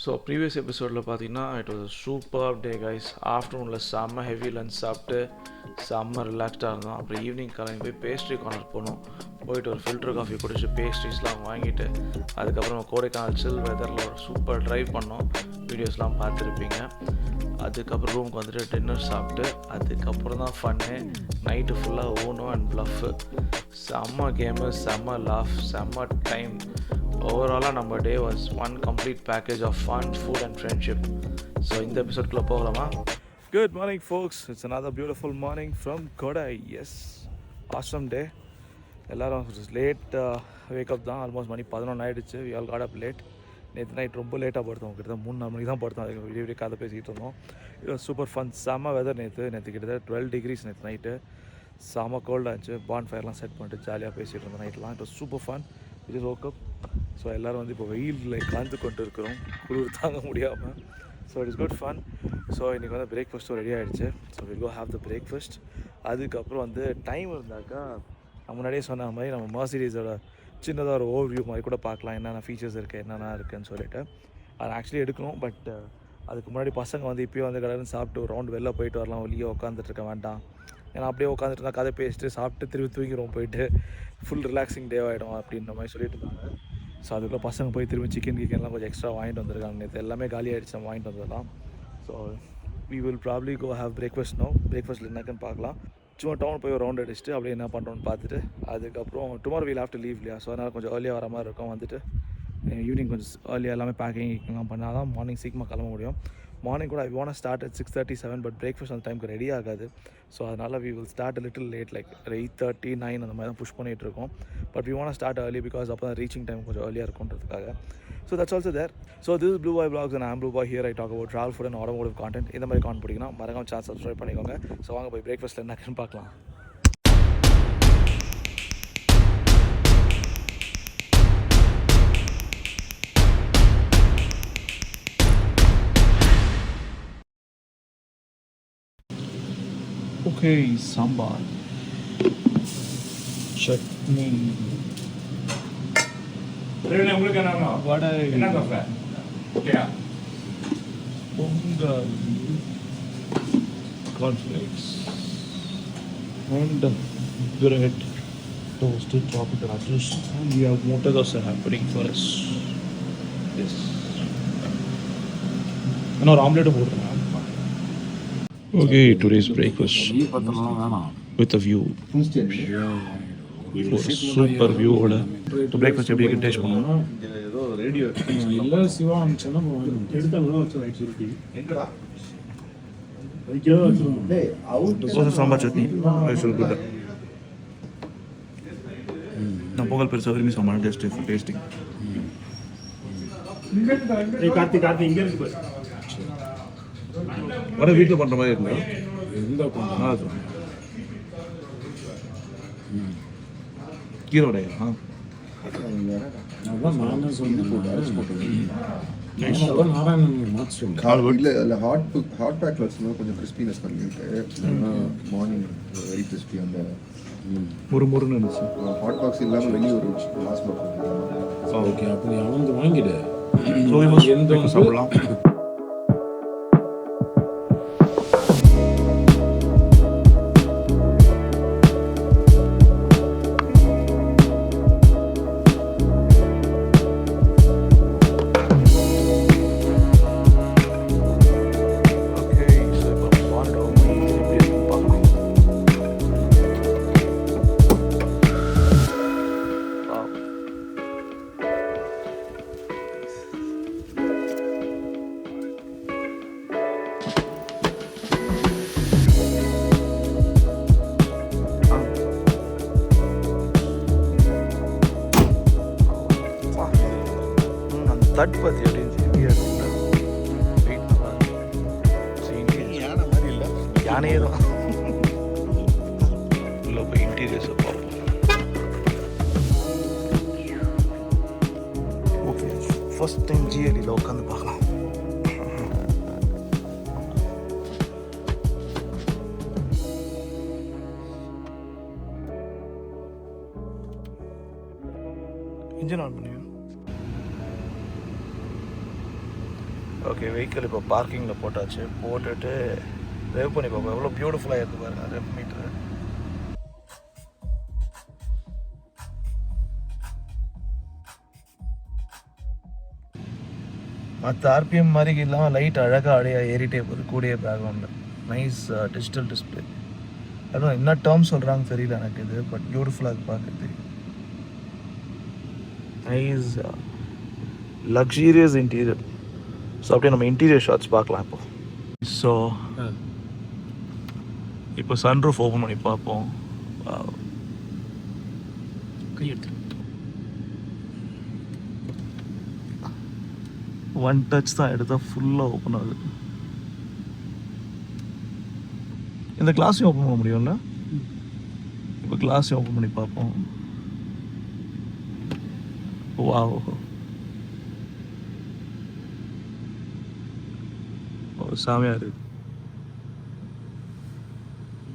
So previous எபிசோடில் பார்த்தீங்கன்னா it was super day guys. ஆஃப்டர்நூனில் செம்ம ஹெவி லஞ்ச் சாப்பிட்டு செம்ம ரிலாக்ஸ்டாக இருந்தோம். அப்புறம் ஈவினிங் கிளம்பி போய் பேஸ்ட்ரி கார்னர் போனோம். போயிட்டு ஒரு ஃபில்டர் காஃபி குடிச்சு பேஸ்ட்ரிஸ்லாம் வாங்கிட்டு அதுக்கப்புறம் கோடைக்கானல் சில் வெதரில் ஒரு சூப்பர் ட்ரைவ் பண்ணோம். வீடியோஸ்லாம் பார்த்துருப்பீங்க. அதுக்கப்புறம் ரூமுக்கு வந்துட்டு டின்னர் சாப்பிட்டு அதுக்கப்புறம் தான் ஃபன்னு. நைட்டு ஃபுல்லாக ஊனோ அண்ட் ப்ளஃப்பு. செம்ம கேமு, செம்ம லாஃப், செம்ம டைம். ஓவராலாக நம்ம day was one complete package of fun, food and friendship. So இந்த எபிசோட்குள்ளே போகலாமா? Good morning folks, it's another beautiful morning from Kodai. Yes, awesome day. எல்லோரும் லேட் வேக்கப் தான். ஆல்மோஸ்ட் மணி 11 ஆகிடுச்சு. We all got up late. நேற்று நைட் ரொம்ப லேட்டாக படுத்தோம். கிட்டத்தட்ட 3-4 மணிக்கு தான் படுத்தோம். அதுக்கு விடிய கதை பேசிக்கிட்டு இருந்தோம். இது சூப்பர் ஃபன், செம்ம வெதர். நேற்று கிட்டத்தட்ட 12 degrees நேற்று நைட்டு. செம்ம கோல்டாக இருந்துச்சு. பான் ஃபயர்லாம் செட் பண்ணிட்டு ஜாலியாக பேசிகிட்டு இருந்தோம் நைட்லாம். It was super fun. It is ஓக்கப். ஸோ எல்லோரும் வந்து இப்போ வெயிலில் காய்ந்து கொண்டு இருக்கிறோம், குளிர் தாங்க முடியாமல். So it is good fun. So இன்றைக்கி வந்து பிரேக்ஃபாஸ்ட்டும் ரெடி ஆகிடுச்சு. So will go have the breakfast. அதுக்கப்புறம் வந்து டைம் இருந்தாக்கா நான் முன்னாடியே சொன்ன மாதிரி நம்ம மர்சிடிஸோட சின்னதாக ஒரு ஓவர்வியூ மாதிரி கூட பார்க்கலாம், என்னென்ன ஃபீச்சர்ஸ் இருக்குது என்னென்ன இருக்குதுன்னு சொல்லிட்டு. அதை ஆக்சுவலி எடுக்கணும். பட் அதுக்கு முன்னாடி பசங்க வந்து இப்போயே வந்து கடைன்னு சாப்பிட்டு ஒரு ரவுண்ட் வெளில போயிட்டு வரலாம், வெளியே உட்காந்துட்டு இருக்க வேண்டாம். ஏன்னா அப்படியே உட்காந்துட்டு இருந்தால் கதை பேசிட்டு சாப்பிட்டு திருப்பி தூங்கிடுவோம், போயிட்டு ஃபுல் ரிலாக்ஸிங் டே ஆகிடும் அப்படின்ற மாதிரி சொல்லிட்டு இருந்தாங்க. ஸோ அதுக்குள்ளே பசங்க போய் திரும்பி சிக்கன்லாம் கொஞ்சம் எக்ஸ்ட்ரா வாங்கிட்டு வந்துருக்காங்க. நேற்று எல்லாமே காலி ஆகிடுச்சு நம்ம வாங்கிட்டு வந்ததெல்லாம். So we will probably go have breakfast no. பிரேக்ஃபாஸ்ட்டில் என்னக்குன்னு பார்க்கலாம். சும்மா டவுன் போய் ஒரு ரவுண்ட் அடிச்சுட்டு அப்படியே என்ன பண்ணுறோன்னு பார்த்துட்டு அதுக்கப்புறம் tomorrow we'll have to leave இல்லையா. ஸோ அதனால் கொஞ்சம் ஏர்லியாக வர மாதிரி இருக்கும். வந்துட்டு ஈவினிங் கொஞ்சம் ஏர்லியாக எல்லாமே பேக்கிங்லாம் பண்ணால் தான் மார்னிங் சீக்கிரமாக கிளம்ப முடியும். மார்னிங் கூட I want start at 6:37, but breakfast அந்த டைமுக்கு ரெடி ஆகாது. ஸோ அதனால் we will start little late, like 8:30, 9 அந்த மாதிரி தான் புஷ் பண்ணிகிட்டு இருக்கோம். But we want start early because அப்போ தான் ரீச்சிங் டைம் கொஞ்சம் ஏர்லியாக இருக்குன்றதுக்காக. So that's also there. So this blue boy vlogs and I'm Blue Boy. Here I talk about travel, food and automotive content. இந்த மாதிரி content பிடிக்கணும் மறக்காம channel subscribe பண்ணிக்கோங்க. ஸோ வாங்க போய் பிரேக்ஃபாஸ்ட்டில் என்னன்னு பார்க்கலாம். Okay, sambar, chutney, vada, pongal, cornflakes, and bread, toasted tropical lettuce, and we have motor dosa happening for us. Yes. And our omelette போடுறேன். Okay, today's breakfast with a view. Super view ஓட. तो breakfast எப்படி இருக்கு taste பண்ணனும். ஏதோ radio இல்ல சிவா அம்சனா எடுத்தாங்க வச்சு ரைட் சுருட்டி. எங்கடா? வைக்கோ வச்சிருங்க. டேய் out dosa sambar chutney. I feel good. நான் பொங்கல் பெருசா விரும்பி சாம்பார் டேஸ்டிங். ஏய் கார்த்தி இங்க இருக்கு பாரு. வர வீட்டில் பண்ணுற மாதிரி இருக்குங்க. கீரை வடையா? ஹாட் பேக்ல வச்சுருந்தா கொஞ்சம் கிறிஸ்பினஸ் பண்ணிட்டு மார்னிங் வெரி கிறிஸ்பி. அந்த முறுமுறுன்னு இருந்துச்சு. ஹாட் பாக்ஸ் இல்லாமல் வெளியே ஒரு லாஸ்ட் பாக்ஸ். ஓகே, அப்போ நீ அவனுக்கு வாங்கிடு. எந்த சாப்பிடலாம். தட் பற்றி அப்படின்னு ஹெவியாக இருக்குங்க. வெயிட் நல்லா இருக்கு. யானை மாதிரி இல்லை, யானையே தான். உள்ள போய் இன்டீரியர்ஸை பார்ப்போம். ஓகே, ஃபர்ஸ்ட் டைம் ஜிஎல்இயில் உட்காந்து பார்க்கலாம். இன்ஜின் ஆன் பண்ணி ஓகே, வெஹிக்கிள் இப்போ பார்க்கிங்கில் போட்டாச்சு. போட்டுட்டு ரெவ் பண்ணி பார்ப்போம். எவ்வளோ பியூட்டிஃபுல்லாக இருக்குது பாருங்க ரெவ் மீட்ரு. மற்ற ஆர்பிஎம் மாதிரி இல்லாமல் லைட் அழகாக அடையா ஏறிட்டே போகுது கூடிய பேக்ரவுண்டில். Nice digital display. அதுவும் என்ன டேர்ம் சொல்கிறாங்க தெரியல எனக்கு இது, பட் பியூட்டிஃபுல்லாக இருக்குது பார்க்குறது. Nice லக்ஸீரியஸ் interior. ஸோ அப்படியே நம்ம இன்டீரியர் ஷாட்ஸ் பார்க்கலாம் இப்போ. ஸோ இப்போ சன்ரூஃப் ஓப்பன் பண்ணி பார்ப்போம். ஒன் டச் தான் எடுத்தால் ஃபுல்லாக ஓப்பன் ஆகுது. இந்த கிளாஸையும் ஓப்பன் பண்ண முடியும்ல? இப்போ கிளாஸையும் ஓப்பன் பண்ணி பார்ப்போம். வாவ், சாமியாக இருக்கு.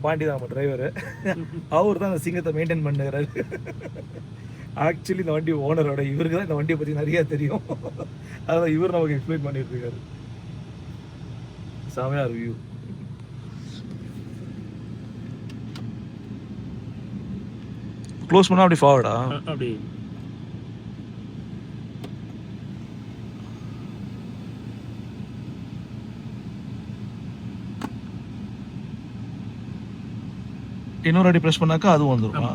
பாண்டி தான் நம்ம டிரைவரு. அவர் தான் அந்த சிங்கத்தை மெயின்டைன் பண்ணுறாரு. ஆக்சுவலி இந்த வண்டி ஓனரோட, இவருக்கு தான் இந்த வண்டியை பற்றி நிறையா தெரியும். அதான் இவர் நமக்கு எக்ஸ்பிளைன் பண்ணிட்டு இருக்காரு. சாமியாக ரிவ்யூ. க்ளோஸ் பண்ணால் அப்படி ஃபார்வர்டா? அப்படி இன்னொரு அடி ப்ரெஸ் பண்ணாக்கா அதுவும் வந்துருமா?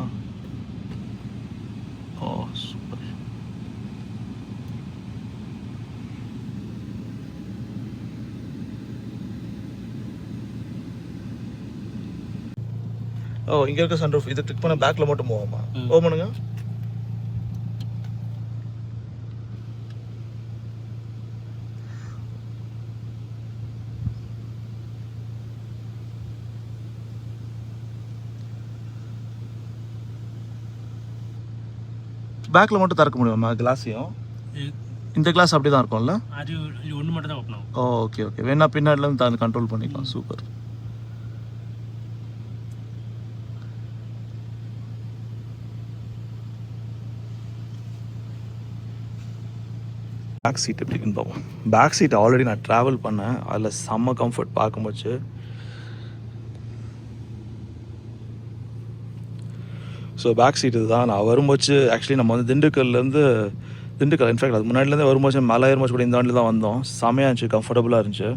ஓ சூப்பர். ஓ, இங்கே இருக்க சன்ரூஃப் இதை கிளிக் பண்ண பேக்கில் மட்டும் போவோமா? ஓ பண்ணுங்க. பேக்கில் மட்டும் திறக்க முடியுமா கிளாஸையும்? இந்த கிளாஸ் அப்படி தான் இருக்கும்ல? அது ஒன்று மட்டும் தான் ஓப்பன் ஆகும். ஓ ஓகே ஓகே. வேணா பின்னாடிலேருந்து தான் கண்ட்ரோல் பண்ணிக்கலாம். சூப்பர். பேக் சீட் எப்படி இருக்குன்னு பார்ப்போம். பேக் சீட் ஆல்ரெடி நான் ட்ராவல் பண்ணேன், அதில் செம்ம கம்ஃபர்ட் பார்க்கும்போது. ஸோ பேக் சீட் இதுதான். நான் வரும்போது ஆக்சுவலி நம்ம வந்து திண்டுக்கல் இன்ஃபேக்ட் அது முன்னாடிலேருந்தே வரும்போது மலை ஏறும்போது கூட இந்த வண்டியில் தான் வந்தோம். செமையாக இருந்துச்சு, கம்ஃபர்டபுளாக இருந்துச்சு.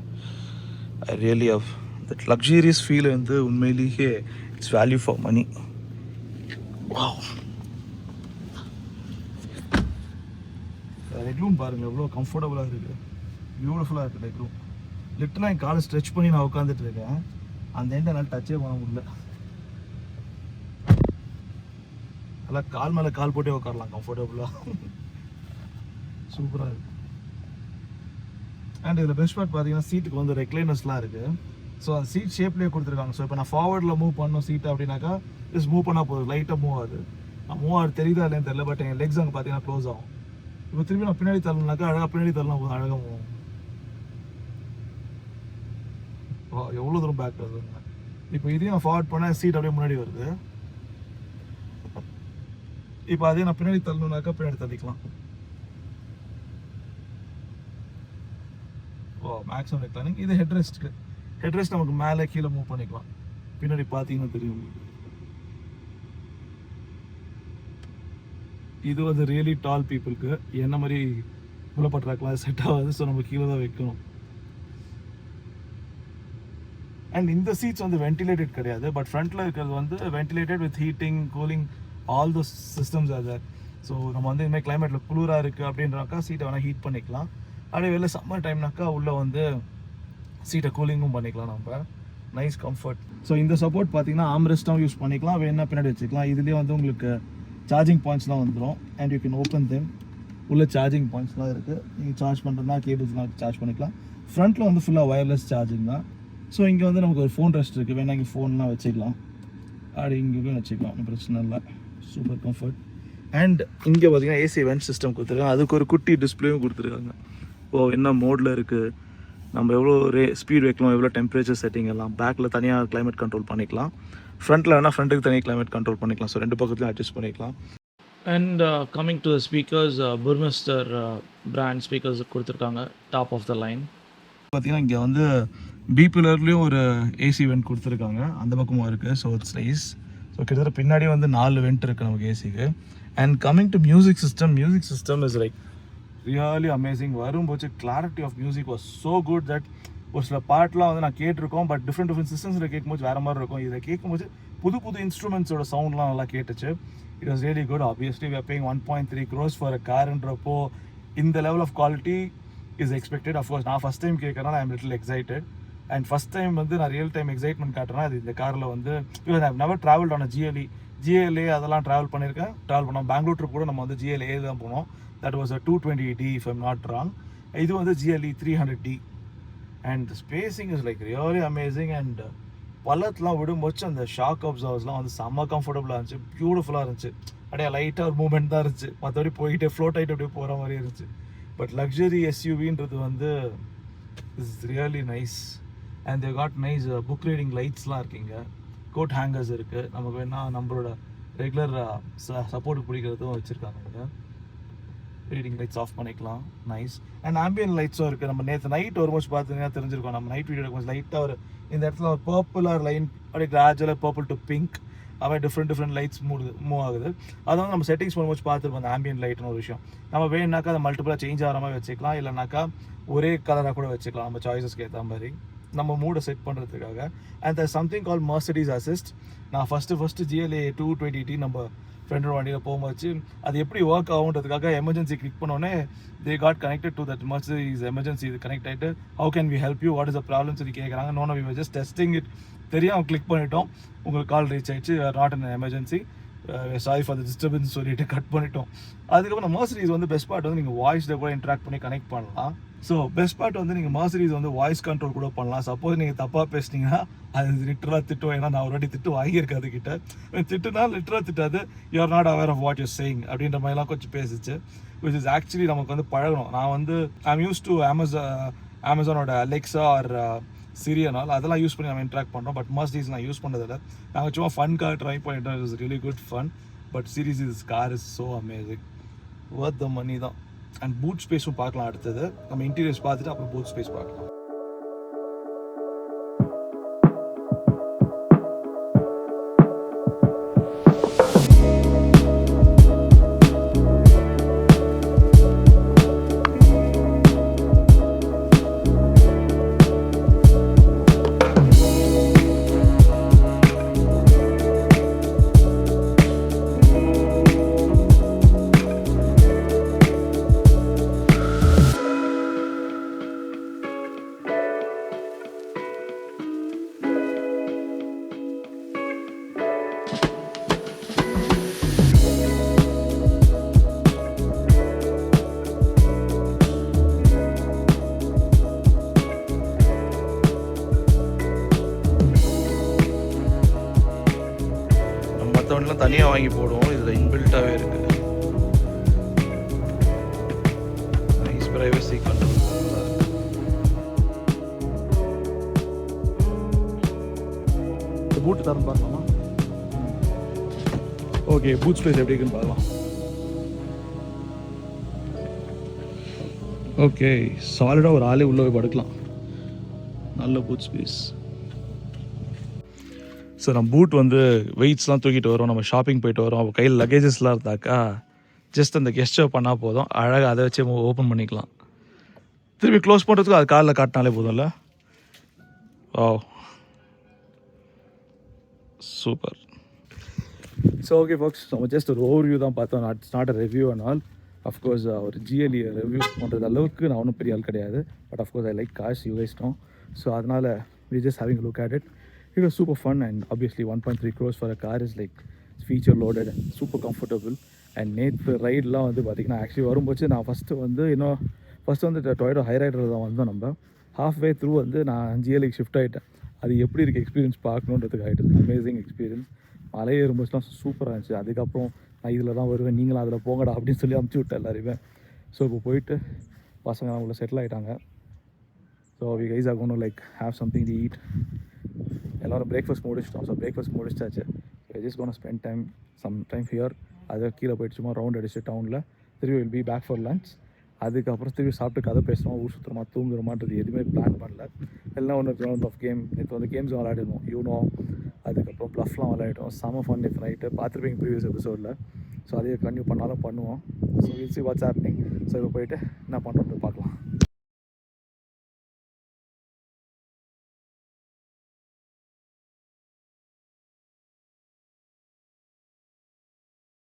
I really have that luxurious feel வந்து உண்மையிலேயே it's value for money. Wow, leg room பாருங்கள் எவ்வளோ கம்ஃபர்டபுளாக இருக்குது, பியூட்டிஃபுல்லாக இருக்குது லெக் ரூம். லிட்டராக என் காலை ஸ்ட்ரெச் பண்ணி நான் உட்காந்துட்டு இருக்கேன். அந்த எண்டை என்னால் டச்சே பண்ண முடியல. நல்லா கால் மேலே கால் போட்டே உட்காரலாம் கம்ஃபர்டபுளாக. சூப்பராக இருக்குது. அண்ட் இதில் பெஸ்ட் பார்ட் பார்த்தீங்கன்னா சீட்டுக்கு வந்து ரெக்லைனர்ஸ்லாம் இருக்குது. ஸோ அந்த சீட் ஷேப்லேயே கொடுத்துருக்காங்க. ஸோ இப்போ நான் ஃபார்வர்டில் மூவ் பண்ணணும் சீட்டை அப்படின்னாக்கா ஜஸ்ட் மூவ் பண்ணால் போதும், லைட்டாக மூவ் ஆகுது. மூவ் ஆகுது தெரியுதா இல்லைன்னு தெரியல, பட் என் லெக்ஸ் அங்கே பார்த்தீங்கன்னா க்ளோஸ் ஆகும். இப்போ திரும்பி நான் பின்னாடி தள்ளனாக்கா அழகாக பின்னாடி தள்ளலாம் போதும், அழகாக மூவ் ஆகும். எவ்வளோ தூரம் பேக் வருதுங்க. இப்போ இதையும் நான் ஃபார்வர்ட் பண்ணால் சீட் அப்படியே முன்னாடி வருது. இப்போ அதே நான் பின்னாடி தள்ளணுனாக்கா பின்னாடி தள்ளிக்கலாம். ஓ மேக்ஸிமம் ரெக்லைனிங். இது ஹெட்ரெஸ்ட்டுக்கு. ஹெட்ரெஸ்ட் நமக்கு மேலே கீழே மூவ் பண்ணிக்கலாம். பின்னாடி பார்த்தீங்கன்னா தெரியும். இது வந்து ரியலி டால் பீப்புளுக்கு, என்ன மாதிரி புலப்பட்டுறாக்கலாம் செட் ஆகாது. ஸோ நம்ம கீழே தான் வைக்கணும். அண்ட் இந்த சீட்ஸ் வந்து வென்டிலேட்டட் கிடையாது, பட் ஃப்ரண்ட்டில் இருக்கிறது வந்து ventilated with heating cooling all the systems are there. So நம்ம வந்து இனிமேல் கிளைமேட்டில் குளிராக இருக்குது அப்படின்றாக்கா சீட்டை வேணால் ஹீட் பண்ணிக்கலாம். அப்படியே வெளில சம்மர் டைம்னாக்கா உள்ளே வந்து சீட்டை கூலிங்கும் பண்ணிக்கலாம் நம்ம. Nice comfort. ஸோ இந்த சப்போர்ட் பார்த்தீங்கன்னா ஆம்ரெஸ்ட்டாகவும் யூஸ் பண்ணிக்கலாம், வேணா பின்னாடி வச்சுக்கலாம். இதுலேயே வந்து உங்களுக்கு சார்ஜிங் பாயிண்ட்ஸ்லாம் வந்துடும். And you can open them. உள்ள சார்ஜிங் பாயிண்ட்ஸ்லாம் இருக்குது. நீங்கள் சார்ஜ் பண்ணுறதுனா கேபிள்ஸ்லாம் சார்ஜ் பண்ணிக்கலாம். ஃப்ரண்ட்டில் வந்து ஃபுல்லாக ஒயர்லெஸ் சார்ஜிங் தான். ஸோ இங்கே வந்து நமக்கு ஒரு ஃபோன் ரெஸ்ட் இருக்குது, வேணா இங்கே ஃபோன்லாம் வச்சுக்கலாம். அப்படி இங்கேயும் வச்சுக்கலாம், பிரச்சனை இல்லை. Super comfort. அண்ட் இங்கே பார்த்தீங்கன்னா ஏசி வென்ட் சிஸ்டம் கொடுத்துருக்காங்க. அதுக்கு ஒரு குட்டி டிஸ்பிளேயும் கொடுத்துருக்காங்க. ஓ என்ன மோடில் இருக்குது, நம்ம எவ்வளோ ஸ்பீட் வைக்கலாம், எவ்வளோ டெம்பரேச்சர் செட்டிங் எல்லாம். பேக்கில் தனியாக கிளைமேட் கண்ட்ரோல் பண்ணிக்கலாம், ஃப்ரண்ட்டில் வேணால் ஃப்ரண்ட்டுக்கு தனியாக கிளைமேட் கண்ட்ரோல் பண்ணிக்கலாம். ஸோ ரெண்டு பக்கத்துலையும் அட்ஜஸ்ட் பண்ணிக்கலாம். And coming to the speakers, Burmester brand speakers கொடுத்துருக்காங்க, டாப் ஆஃப் த லைன். பார்த்தீங்கன்னா இங்கே வந்து பி பில்லர்லேயும் ஒரு ஏசி வெண்ட் கொடுத்துருக்காங்க, அந்த பக்கமும் இருக்குது. So it's nice. ஸோ கிட்டத்தட்ட பின்னாடி வந்து 4 வெண்ட் இருக்குது நமக்கு ஏசிக்கு. And coming to music system is like really amazing. வரும்போது clarity of music was so good that ஒரு சில பாட்டெலாம் வந்து நான் கேட்டிருக்கோம், பட் டிஃப்ரெண்ட் சிஸ்டம்ஸில் கேட்கும்போது வேறு மாதிரி இருக்கும். இதை கேட்கும்போது புது இன்ஸ்ட்ருமெண்ட்ஸோட சவுண்ட்லாம் நல்லா கேட்டுச்சு. It was really good. Obviously we are paying 1.3 crores for a carன்றப்போ இந்த level of quality is expected. Of course நான் ஃபஸ்ட் டைம் கேட்குறேன்னா I am little excited. And first time வந்து நான் ரியல் டைம் எக்ஸைட்மெண்ட் காட்டுறேன்னா அது இந்த காரில் வந்து I have never travelled on GLA அதெல்லாம் ட்ராவல் பண்ணோம். பெங்களூர் ட்ரிப் கூட நம்ம வந்து GLA தான் போனோம். That was a 220D if I'm not wrong. இது வந்து GLE 300D. And spacing is like really amazing. அண்ட் பள்ளத்தெலாம் விடும்போது அந்த ஷாக் அப்சர்வர்ஸ்லாம் வந்து செம்ம கம்ஃபர்டபுளாக இருந்துச்சு, பியூட்டிஃபுல்லாக இருந்துச்சு. அப்படியே லைட்டாக ஒரு மூமெண்ட் தான் இருந்துச்சு, மற்றபடி போயிட்டு ஃப்ளோட் ஆகிட்டு அப்படியே போகிற மாதிரி இருந்துச்சு. பட் லக்ஸரி SUVன்றது வந்து is really nice. And they got nice book reading லைட்ஸ்லாம் இருக்குங்க, கோட் ஹேங்கர்ஸ் இருக்குது. நமக்கு வேணால் நம்மளோட ரெகுலர் சப்போர்ட்டுக்கு பிடிக்கிறதும் வச்சுருக்காங்க. இங்கே ரீடிங் லைட்ஸ் ஆஃப் பண்ணிக்கலாம், நைஸ். அண்ட் ஆம்பியன் லைட்ஸும் இருக்குது. நம்ம நேற்று நைட் வரும்போது பார்த்தீங்கன்னா தெரிஞ்சிருக்கோம், நம்ம நைட் வீடியோ கொஞ்சம் லைட்டாக ஒரு இந்த இடத்துல ஒரு பர்பிளாக லைன் அப்படியே கிராஜுவலாக பர்பிள் டு பிங்க் அவன் டிஃப்ரெண்ட் லைட்ஸ் மூவ் ஆகுது. அதை வந்து நம்ம செட்டிங்ஸ் பண்ணும்போது பார்த்துருப்போம் அந்த ஆம்பியன் லைட்னு ஒரு விஷயம். நம்ம வேணுனாக்கா அதை மல்டிபிளாக சேஞ்ச் ஆகிற மாதிரி வச்சுக்கலாம், இல்லைனாக்கா ஒரே கலராக கூட வச்சுக்கலாம் நம்ம சாய்ஸஸ்க்கு ஏற்ற மாதிரி நம்ம மூடை செட் பண்ணுறதுக்காக. And the something call Mercedes Assist. நான் ஃபஸ்ட்டு GLA 220D நம்ம ஃப்ரெண்டோட வண்டியில் போகும்போது அது எப்படி ஒர்க் ஆகுன்றதுக்காக எமர்ஜென்சி கிளிக் பண்ணோடனே they got connected to that Mercedes emergency. இது கனெக்ட் ஆகிட்டு how can we help you, what is the problem சொல்லி கேட்குறாங்க. No we were just testing it. தெரியாமல் கிளிக் பண்ணிட்டோம், உங்களுக்கு கால் ரீச் ஆகிடுச்சு, not in emergency, sorry for the disturbance சொல்லிட்டு cut பண்ணிட்டோம். அதுக்கப்புறம் Mercedes வந்து பெஸ்ட் பார்ட் வந்து நீங்கள் வாய்ஸில் கூட இன்ட்ராக்ட் பண்ணி கனெக்ட் பண்ணலாம். ஸோ பெஸ்ட் பார்ட் வந்து நீங்கள் Mercedes வந்து வாய்ஸ் கண்ட்ரோல் கூட பண்ணலாம். சப்போஸ் நீங்கள் தப்பாக பேசினீங்கன்னா அது லிட்டராக திட்டுவோம். ஏன்னா நான் ஒரு வாட்டி திட்டு வாங்கியிருக்கேன் அதுக்கிட்ட. திட்டுனா லிட்டராக திட்டாது, you are not aware of what you're saying அப்படின்ற மாதிரிலாம் கொஞ்சம் பேசிச்சு. விச் இஸ் ஆக்சுவலி நமக்கு வந்து பழகணும். நான் வந்து ஐ எம் யூஸ் டு அமேசானோட அலெக்ஸா ஆர் சிரியனால் அதெல்லாம் யூஸ் பண்ணி நம்ம இன்ட்ராக்ட் பண்ணுறோம். பட் Mercedes நான் யூஸ் பண்ணதில்லை. நாங்கள் சும்மா ஃபன்காக ட்ரை பண்ணிட்டோம். It is really good fun. But seriously this car is so amazing, worth the money தான். அண்ட் பூட் ஸ்பேஸும் பார்க்கலாம். அடுத்தது நம்ம இன்டீரியர்ஸ் பார்த்துட்டு அப்புறம் பூட் ஸ்பேஸ் பார்க்கலாம். மற்றவன்லாம் தனியாக வாங்கி போடுவோம், இதில் இன்பில்ட்டாகவே இருக்குது. Nice privacy control. பூட் தரம் பார்க்கலாமா? ஓகே, பூட் ஸ்பேஸ் எப்படி இருக்குன்னு பார்க்கலாம். ஓகே, சாலிடாக ஒரு ஆளே உள்ளே போய் படுக்கலாம். நல்ல பூட் ஸ்பேஸ். ஸோ நம்ம பூட் வந்து வெயிட்ஸ்லாம் தூக்கிட்டு வரோம், நம்ம ஷாப்பிங் போயிட்டு வரோம், அப்போ கையில் லக்கேஜஸ்லாம் இருந்தாக்கா ஜஸ்ட் அந்த கெஸ்டர் பண்ணால் போதும், அழகாக அதை வச்சு ஓப்பன் பண்ணிக்கலாம். திருப்பி க்ளோஸ் பண்ணுறதுக்கு அது காலில் காட்டினாலே போதும்ல. Oh super. So okay folks, நம்ம ஜஸ்ட் ஒரு ஓவர்வியூ தான் பார்த்தோம், not a review and all. Of course ஒரு GLE ரிவ்யூ பண்ணுறது அளவுக்கு நான் ஒன்றும் பெரிய ஆள் கிடையாது. But of course I like cars, you guys know. So அதனால் we just having look at it. It was super fun, and obviously 1.3 crores for a car is like feature loaded and super comfortable. And நேற்று ரைடெலாம் வந்து பார்த்திங்கன்னா actually வரும்போது நான் first வந்து Toyota Hyryder தான் வந்தோம். நம்ம ஹாஃப்வே த்ரூ வந்து நான் GLEக்கு ஷிஃப்ட் ஆகிட்டேன். அது எப்படி இருக்குது எக்ஸ்பீரியன்ஸ் பார்க்கணுன்றதுக்கு ஆகிட்டு. Amazing experience. மலை ஏறும்போதுலாம் சூப்பராக இருந்துச்சு. அதுக்கப்புறம் நான் இதில் தான் வருவேன், நீங்களும் அதில் போங்கடா அப்படின்னு சொல்லி அமுச்சு விட்டேன் எல்லாருமே. ஸோ இப்போ போயிட்டு பசங்க அவங்கள செட்டில் ஆகிட்டாங்க. So we guys are gonna like have something to eat. எல்லோரும் பிரேக்ஃபாஸ்ட் முடிச்சிட்டோம். ஸோ பிரேக்ஃபாஸ்ட் முடிச்சாச்சு. Just gonna spend time some time here. அதை கீழே போயிட்டு சும்மா ரவுண்ட் அடிச்சு டவுனில் திரும்பி will be back for lunch. அதுக்கப்புறம் திருப்பி சாப்பிட்டு கதை பேசுகிறோம், ஊர் சுற்றுறோமா, தூங்குறோமான்றது எதுவுமே பிளான் பண்ணல. எல்லாம் ஒன்று ரவுண்ட் ஆஃப் கேம் நேற்று வந்து கேம்ஸ் விளையாடிருந்தோம், யூனோ, அதுக்கப்புறம் ப்ளஃப்லாம் விளையாடிட்டோம். செம ஃபன் நேற்று நைட்டு பார்த்துருப்பீங்க ப்ரீவியஸ் எபிசோடில். ஸோ அதையே கன்டினியூ பண்ணாலும் பண்ணுவோம். So will see what's happening. So இப்போ போயிட்டு என்ன பண்ணுறது பார்க்கலாம்.